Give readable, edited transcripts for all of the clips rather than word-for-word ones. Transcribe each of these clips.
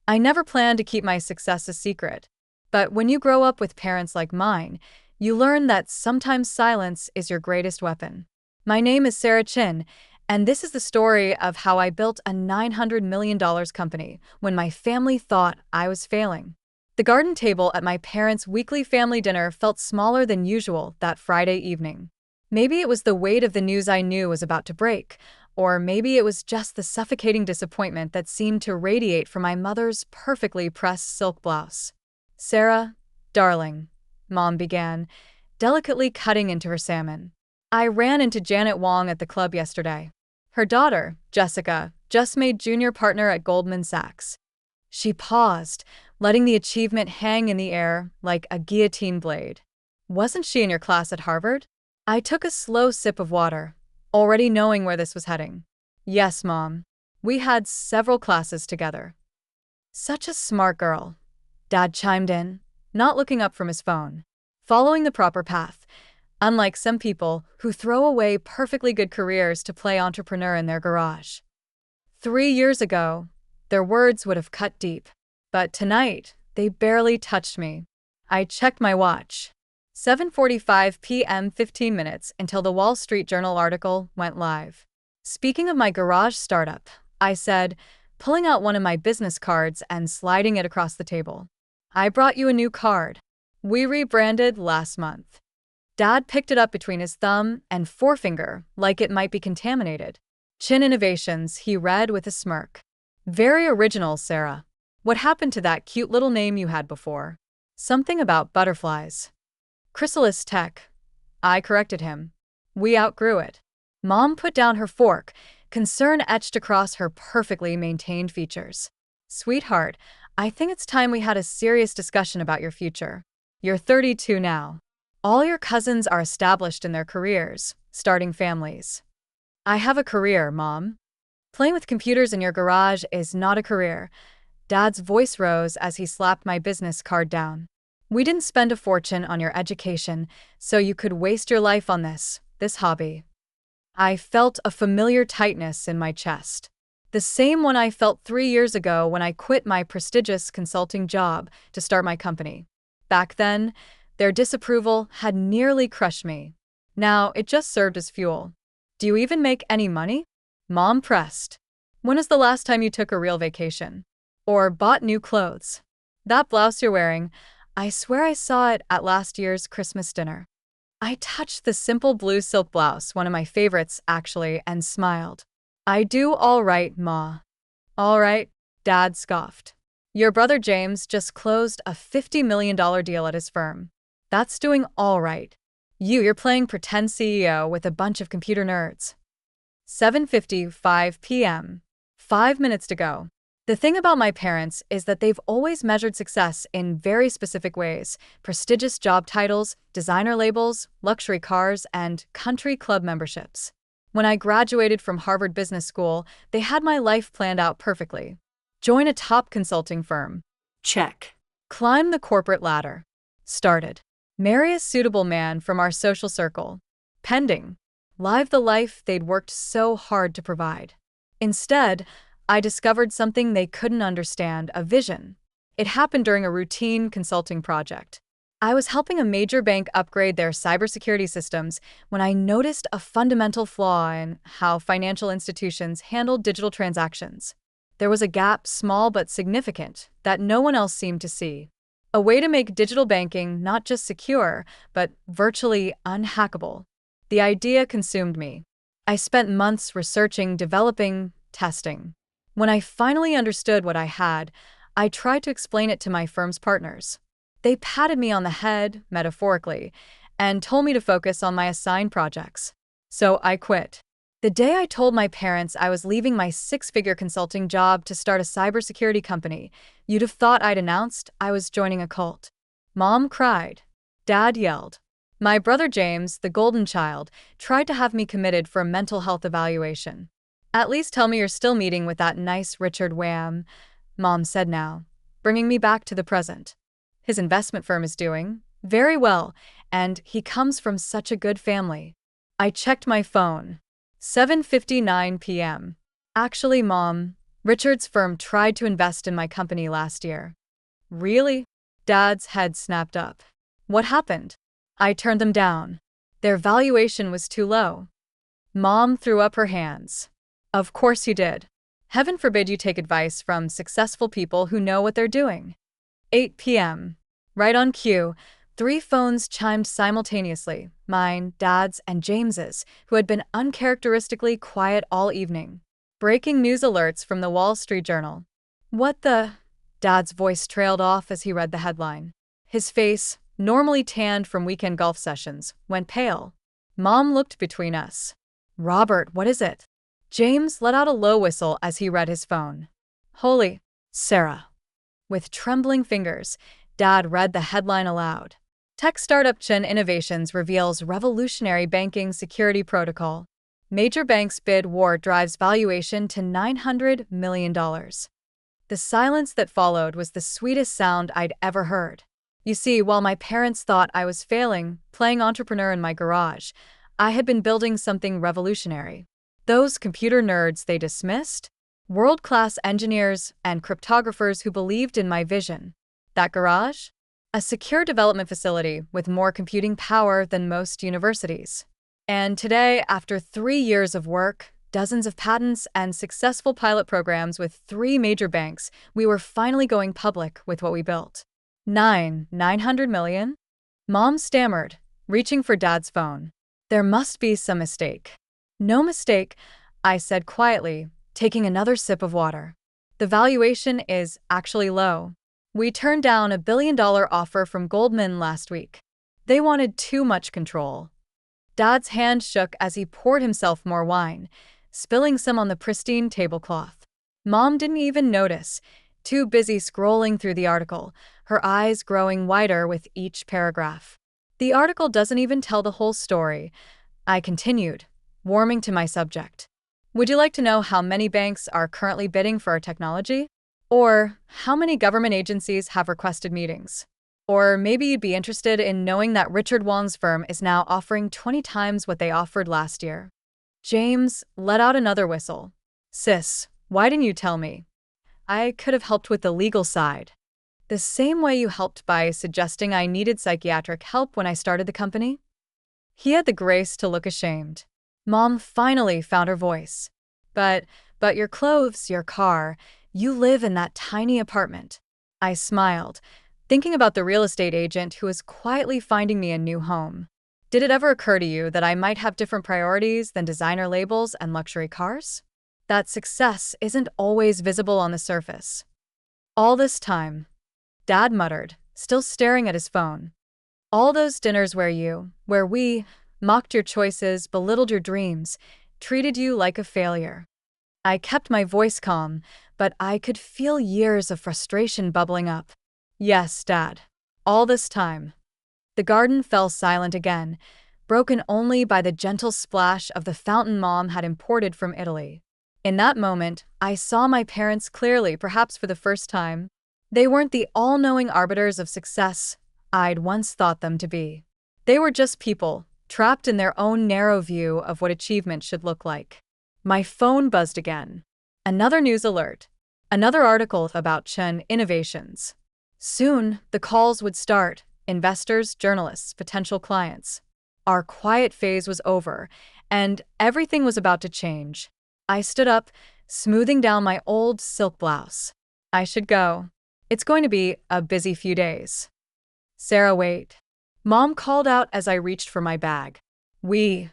I never planned to keep my success a secret. But when you grow up with parents like mine, you learn that sometimes silence is your greatest weapon. My name is Sarah Chin, and this is the story of how I built a $900 million company when my family thought I was failing. The garden table at my parents' weekly family dinner felt smaller than usual that Friday evening. Maybe it was the weight of the news I knew was about to break, or maybe it was just the suffocating disappointment that seemed to radiate from my mother's perfectly pressed silk blouse. "Sarah, darling," Mom began, delicately cutting into her salmon. "I ran into Janet Wong at the club yesterday. Her daughter, Jessica, just made junior partner at Goldman Sachs." She paused, letting the achievement hang in the air like a guillotine blade. "Wasn't she in your class at Harvard?" I took a slow sip of water, already knowing where this was heading. "Yes, Mom. We had several classes together." "Such a smart girl," Dad chimed in, not looking up from his phone. "Following the proper path, unlike some people who throw away perfectly good careers to play entrepreneur in their garage." 3 years ago, their words would have cut deep. But tonight, they barely touched me. I checked my watch. 7:45 p.m. 15 minutes until the Wall Street Journal article went live. "Speaking of my garage startup," I said, pulling out one of my business cards and sliding it across the table. "I brought you a new card. We rebranded last month." Dad picked it up between his thumb and forefinger like it might be contaminated. "Chin Innovations," he read with a smirk. "Very original, Sarah. What happened to that cute little name you had before?" "Something about butterflies." "Chrysalis Tech," I corrected him. "We outgrew it." Mom put down her fork, concern etched across her perfectly maintained features. "Sweetheart, I think it's time we had a serious discussion about your future. You're 32 now. All your cousins are established in their careers, starting families. I have a career, Mom. Playing with computers in your garage is not a career." Dad's voice rose as he slapped my business card down. "We didn't spend a fortune on your education, so you could waste your life on this hobby." I felt a familiar tightness in my chest. The same one I felt 3 years ago when I quit my prestigious consulting job to start my company. Back then, their disapproval had nearly crushed me. Now it just served as fuel. "Do you even make any money?" Mom pressed. "When is the last time you took a real vacation? Or bought new clothes? That blouse you're wearing, I swear I saw it at last year's Christmas dinner." I touched the simple blue silk blouse, one of my favorites actually, and smiled. "I do all right, Ma." "All right," Dad scoffed. "Your brother James just closed a $50 million deal at his firm. That's doing all right. You're playing pretend CEO with a bunch of computer nerds." 7:55 p.m. 5 minutes to go. The thing about my parents is that they've always measured success in very specific ways: prestigious job titles, designer labels, luxury cars, and country club memberships. When I graduated from Harvard Business School, they had my life planned out perfectly. Join a top consulting firm. Check. Climb the corporate ladder. Started. Marry a suitable man from our social circle. Pending. Live the life they'd worked so hard to provide. Instead, I discovered something they couldn't understand: a vision. It happened during a routine consulting project. I was helping a major bank upgrade their cybersecurity systems when I noticed a fundamental flaw in how financial institutions handled digital transactions. There was a gap, small but significant, that no one else seemed to see. A way to make digital banking not just secure, but virtually unhackable. The idea consumed me. I spent months researching, developing, testing. When I finally understood what I had, I tried to explain it to my firm's partners. They patted me on the head, metaphorically, and told me to focus on my assigned projects. So I quit. The day I told my parents I was leaving my six-figure consulting job to start a cybersecurity company, you'd have thought I'd announced I was joining a cult. Mom cried. Dad yelled. My brother James, the golden child, tried to have me committed for a mental health evaluation. "At least tell me you're still meeting with that nice Richard Wham," Mom said now, bringing me back to the present. "His investment firm is doing very well, and he comes from such a good family." I checked my phone. 7:59 p.m. "Actually, Mom, Richard's firm tried to invest in my company last year. Really? Dad's head snapped up. What happened? I turned them down. Their valuation was too low. Mom threw up her hands. Of course you did. Heaven forbid you take advice from successful people who know what they're doing. 8 p.m. Right on cue, 3 phones chimed simultaneously, mine, Dad's, and James's, who had been uncharacteristically quiet all evening. Breaking news alerts from the Wall Street Journal. What the? Dad's voice trailed off as he read the headline. His face, normally tanned from weekend golf sessions, went pale. Mom looked between us. Robert, what is it? James let out a low whistle as he read his phone. Holy, Sarah. With trembling fingers, Dad read the headline aloud. Tech startup Chen Innovations reveals revolutionary banking security protocol. Major banks bid war drives valuation to $900 million. The silence that followed was the sweetest sound I'd ever heard. You see, while my parents thought I was failing, playing entrepreneur in my garage, I had been building something revolutionary. Those computer nerds they dismissed? World-class engineers and cryptographers who believed in my vision. That garage? A secure development facility with more computing power than most universities. And today, after 3 years of work, dozens of patents, and successful pilot programs with 3 major banks, we were finally going public with what we built. 900 million? Mom stammered, reaching for Dad's phone. There must be some mistake. No mistake, I said quietly, taking another sip of water. The valuation is actually low. We turned down a $1 billion offer from Goldman last week. They wanted too much control. Dad's hand shook as he poured himself more wine, spilling some on the pristine tablecloth. Mom didn't even notice, too busy scrolling through the article, her eyes growing wider with each paragraph. The article doesn't even tell the whole story, I continued, warming to my subject. Would you like to know how many banks are currently bidding for our technology? Or how many government agencies have requested meetings? Or maybe you'd be interested in knowing that Richard Wong's firm is now offering 20 times what they offered last year. James let out another whistle. Sis, why didn't you tell me? I could have helped with the legal side. The same way you helped by suggesting I needed psychiatric help when I started the company? He had the grace to look ashamed. Mom finally found her voice. But your clothes, your car, you live in that tiny apartment. I smiled, thinking about the real estate agent who was quietly finding me a new home. Did it ever occur to you that I might have different priorities than designer labels and luxury cars? That success isn't always visible on the surface. All this time, Dad muttered, still staring at his phone. All those dinners where we mocked your choices, belittled your dreams, treated you like a failure. I kept my voice calm, but I could feel years of frustration bubbling up. Yes, Dad. All this time. The garden fell silent again, broken only by the gentle splash of the fountain Mom had imported from Italy. In that moment, I saw my parents clearly, perhaps for the first time. They weren't the all-knowing arbiters of success I'd once thought them to be. They were just people, trapped in their own narrow view of what achievement should look like. My phone buzzed again. Another news alert. Another article about Chen Innovations. Soon, the calls would start. Investors, journalists, potential clients. Our quiet phase was over, and everything was about to change. I stood up, smoothing down my old silk blouse. I should go. It's going to be a busy few days. Sarah, wait. Mom called out as I reached for my bag. We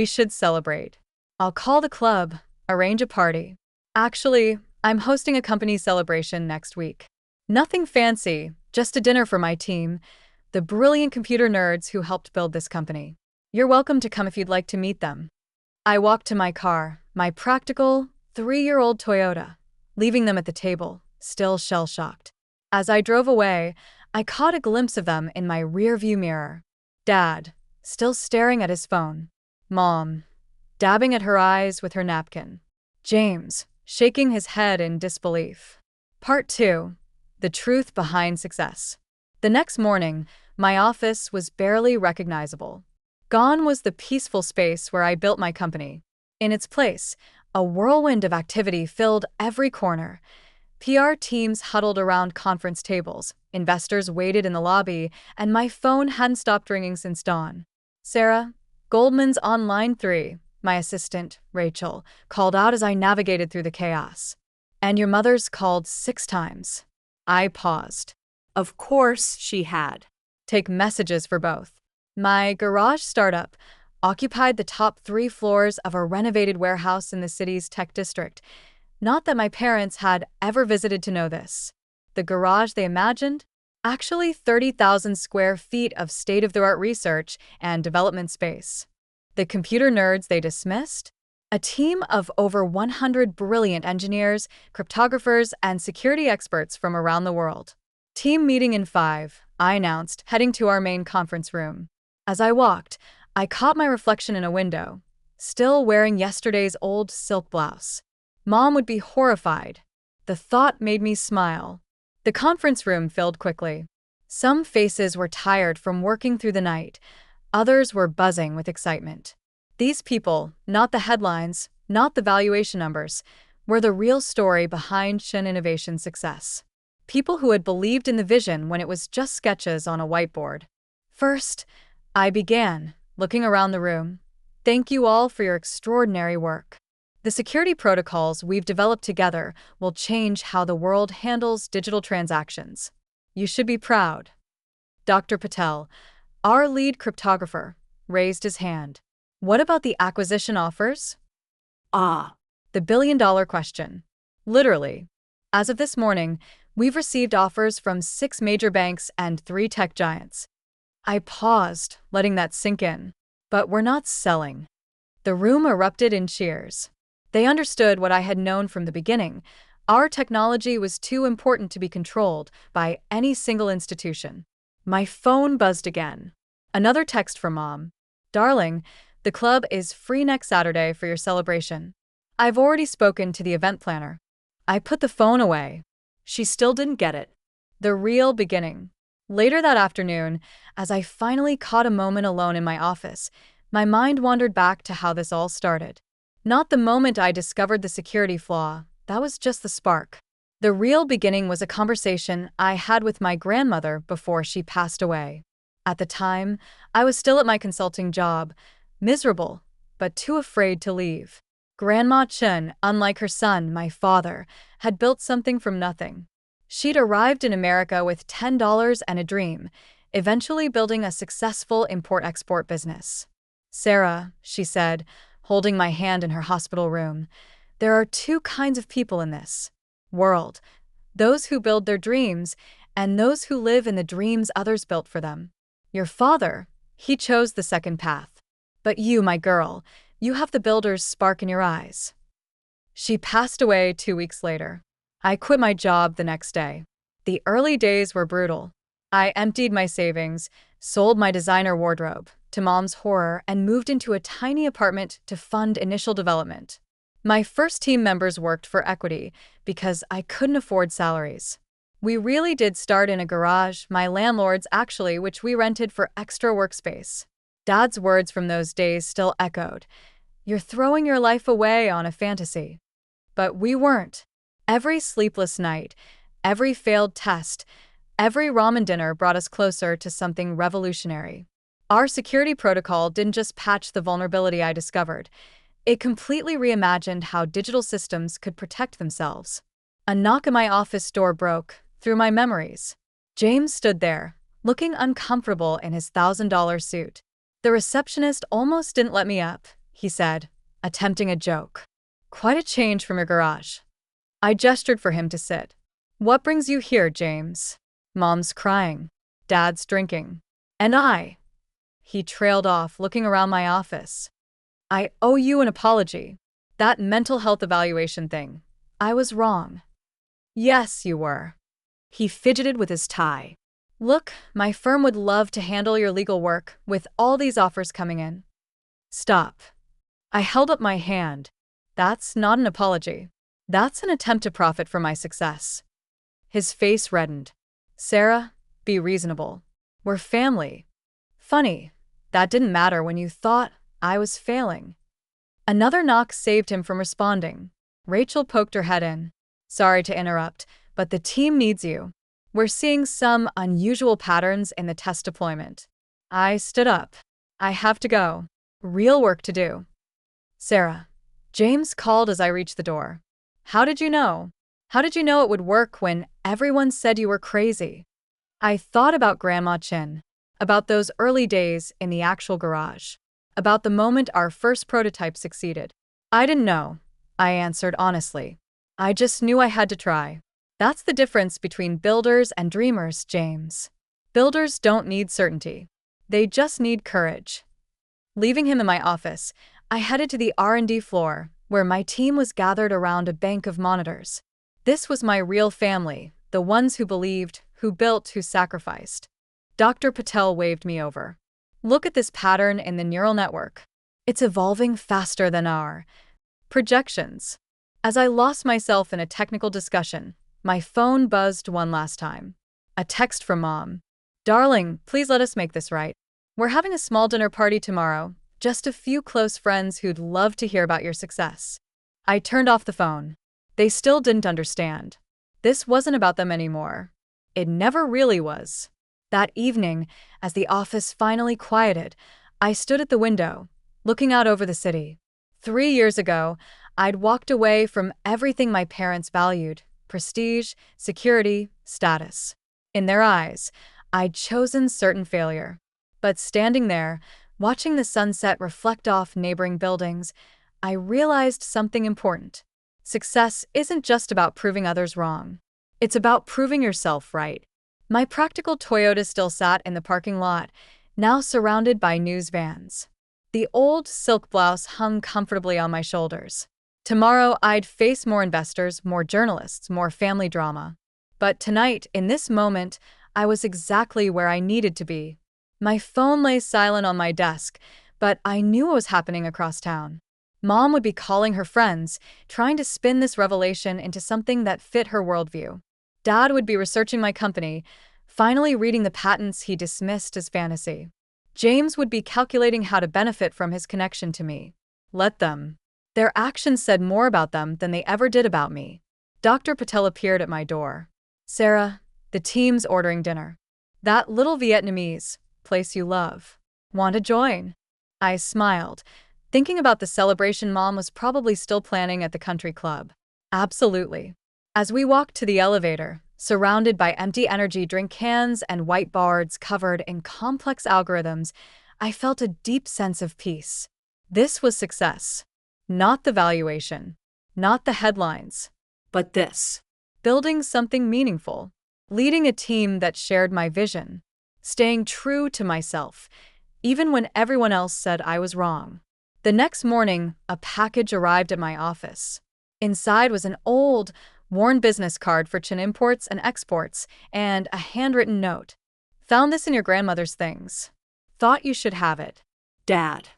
should celebrate. I'll call the club, arrange a party. Actually, I'm hosting a company celebration next week. Nothing fancy, just a dinner for my team, the brilliant computer nerds who helped build this company. You're welcome to come if you'd like to meet them. I walked to my car, my practical, 3-year-old Toyota, leaving them at the table, still shell-shocked. As I drove away, I caught a glimpse of them in my rearview mirror. Dad, still staring at his phone. Mom, dabbing at her eyes with her napkin. James, shaking his head in disbelief. Part 2. The Truth Behind Success. The next morning, my office was barely recognizable. Gone was the peaceful space where I built my company. In its place, A whirlwind of activity filled every corner. PR teams huddled around conference tables, investors waited in the lobby, and my phone hadn't stopped ringing since dawn. Sarah, Goldman's on line 3, my assistant, Rachel, called out as I navigated through the chaos. And your mother's called 6 times. I paused. Of course she had. Take messages for both. My garage startup occupied the top 3 floors of a renovated warehouse in the city's tech district. Not that my parents had ever visited to know this. The garage they imagined? Actually 30,000 square feet of state-of-the-art research and development space. The computer nerds they dismissed? A team of over 100 brilliant engineers, cryptographers, and security experts from around the world. Team meeting in 5, I announced, heading to our main conference room. As I walked, I caught my reflection in a window, still wearing yesterday's old silk blouse. Mom would be horrified. The thought made me smile. The conference room filled quickly. Some faces were tired from working through the night. Others were buzzing with excitement. These people, not the headlines, not the valuation numbers, were the real story behind Shin Innovation's success. People who had believed in the vision when it was just sketches on a whiteboard. First, I began, looking around the room. Thank you all for your extraordinary work. The security protocols we've developed together will change how the world handles digital transactions. You should be proud. Dr. Patel, our lead cryptographer, raised his hand. What about the acquisition offers? The billion-dollar question. Literally. As of this morning, we've received offers from 6 major banks and 3 tech giants. I paused, letting that sink in. But we're not selling. The room erupted in cheers. They understood what I had known from the beginning. Our technology was too important to be controlled by any single institution. My phone buzzed again. Another text from Mom. Darling, the club is free next Saturday for your celebration. I've already spoken to the event planner. I put the phone away. She still didn't get it. The real beginning. Later that afternoon, as I finally caught a moment alone in my office, my mind wandered back to how this all started. Not the moment I discovered the security flaw, that was just the spark. The real beginning was a conversation I had with my grandmother before she passed away. At the time, I was still at my consulting job, miserable, but too afraid to leave. Grandma Chen, unlike her son, my father, had built something from nothing. She'd arrived in America with $10 and a dream, eventually building a successful import-export business. Sarah, she said, holding my hand in her hospital room, there are 2 kinds of people in this world. Those who build their dreams, and those who live in the dreams others built for them. Your father, he chose the second path. But you, my girl, you have the builder's spark in your eyes. She passed away 2 weeks later. I quit my job the next day. The early days were brutal. I emptied my savings, sold my designer wardrobe, to Mom's horror, and moved into a tiny apartment to fund initial development. My first team members worked for equity because I couldn't afford salaries. We really did start in a garage, my landlord's actually, which we rented for extra workspace. Dad's words from those days still echoed. You're throwing your life away on a fantasy. But we weren't. Every sleepless night, every failed test, every ramen dinner brought us closer to something revolutionary. Our security protocol didn't just patch the vulnerability I discovered. It completely reimagined how digital systems could protect themselves. A knock at my office door broke through my memories. James stood there, looking uncomfortable in his $1,000 suit. The receptionist almost didn't let me up, he said, attempting a joke. Quite a change from your garage. I gestured for him to sit. What brings you here, James? Mom's crying. Dad's drinking. And I. He trailed off, looking around my office. I owe you an apology. That mental health evaluation thing. I was wrong. Yes, you were. He fidgeted with his tie. Look, my firm would love to handle your legal work with all these offers coming in. Stop. I held up my hand. That's not an apology. That's an attempt to profit from my success. His face reddened. Sarah, be reasonable. We're family. Funny, that didn't matter when you thought I was failing. Another knock saved him from responding. Rachel poked her head in. Sorry to interrupt, but the team needs you. We're seeing some unusual patterns in the test deployment. I stood up. I have to go. Real work to do. Sarah. James called as I reached the door. How did you know? How did you know it would work when everyone said you were crazy? I thought about Grandma Chin, about those early days in the actual garage, about the moment our first prototype succeeded. I didn't know, I answered honestly. I just knew I had to try. That's the difference between builders and dreamers, James. Builders don't need certainty. They just need courage. Leaving him in my office, I headed to the R&D floor, where my team was gathered around a bank of monitors. This was my real family, the ones who believed, who built, who sacrificed. Dr. Patel waved me over. Look at this pattern in the neural network. It's evolving faster than our projections. As I lost myself in a technical discussion, my phone buzzed one last time. A text from Mom. Darling, please let us make this right. We're having a small dinner party tomorrow, just a few close friends who'd love to hear about your success. I turned off the phone. They still didn't understand. This wasn't about them anymore. It never really was. That evening, as the office finally quieted, I stood at the window, looking out over the city. 3 years ago, I'd walked away from everything my parents valued: prestige, security, status. In their eyes, I'd chosen certain failure. But standing there, watching the sunset reflect off neighboring buildings, I realized something important. Success isn't just about proving others wrong. It's about proving yourself right. My practical Toyota still sat in the parking lot, now surrounded by news vans. The old silk blouse hung comfortably on my shoulders. Tomorrow I'd face more investors, more journalists, more family drama. But tonight, in this moment, I was exactly where I needed to be. My phone lay silent on my desk, but I knew what was happening across town. Mom would be calling her friends, trying to spin this revelation into something that fit her worldview. Dad would be researching my company, finally reading the patents he dismissed as fantasy. James would be calculating how to benefit from his connection to me. Let them. Their actions said more about them than they ever did about me. Dr. Patel appeared at my door. Sarah, the team's ordering dinner. That little Vietnamese place you love. Want to join? I smiled, thinking about the celebration Mom was probably still planning at the country club. Absolutely. As we walked to the elevator, surrounded by empty energy drink cans and whiteboards covered in complex algorithms, I felt a deep sense of peace. This was success. Not the valuation. Not the headlines. But this. Building something meaningful. Leading a team that shared my vision. Staying true to myself, even when everyone else said I was wrong. The next morning, a package arrived at my office. Inside was an old, worn business card for Chin Imports and Exports, and a handwritten note. Found this in your grandmother's things. Thought you should have it. Dad.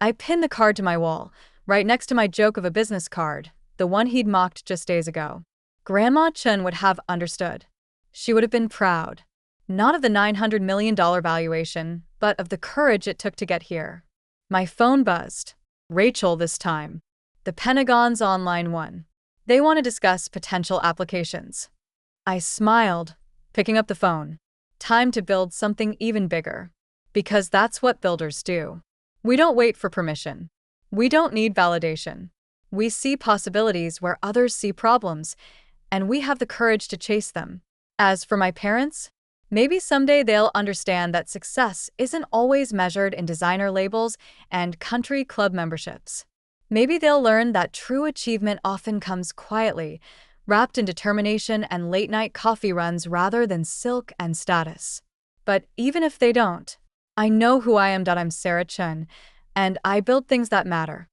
I pinned the card to my wall, right next to my joke of a business card, the one he'd mocked just days ago. Grandma Chen would have understood. She would have been proud. Not of the $900 million valuation, but of the courage it took to get here. My phone buzzed. Rachel this time. The Pentagon's online one. They want to discuss potential applications. I smiled, picking up the phone. Time to build something even bigger. Because that's what builders do. We don't wait for permission. We don't need validation. We see possibilities where others see problems, and we have the courage to chase them. As for my parents, maybe someday they'll understand that success isn't always measured in designer labels and country club memberships. Maybe they'll learn that true achievement often comes quietly, wrapped in determination and late-night coffee runs rather than silk and status. But even if they don't, I know who I am. I'm Sarah Chen, and I build things that matter.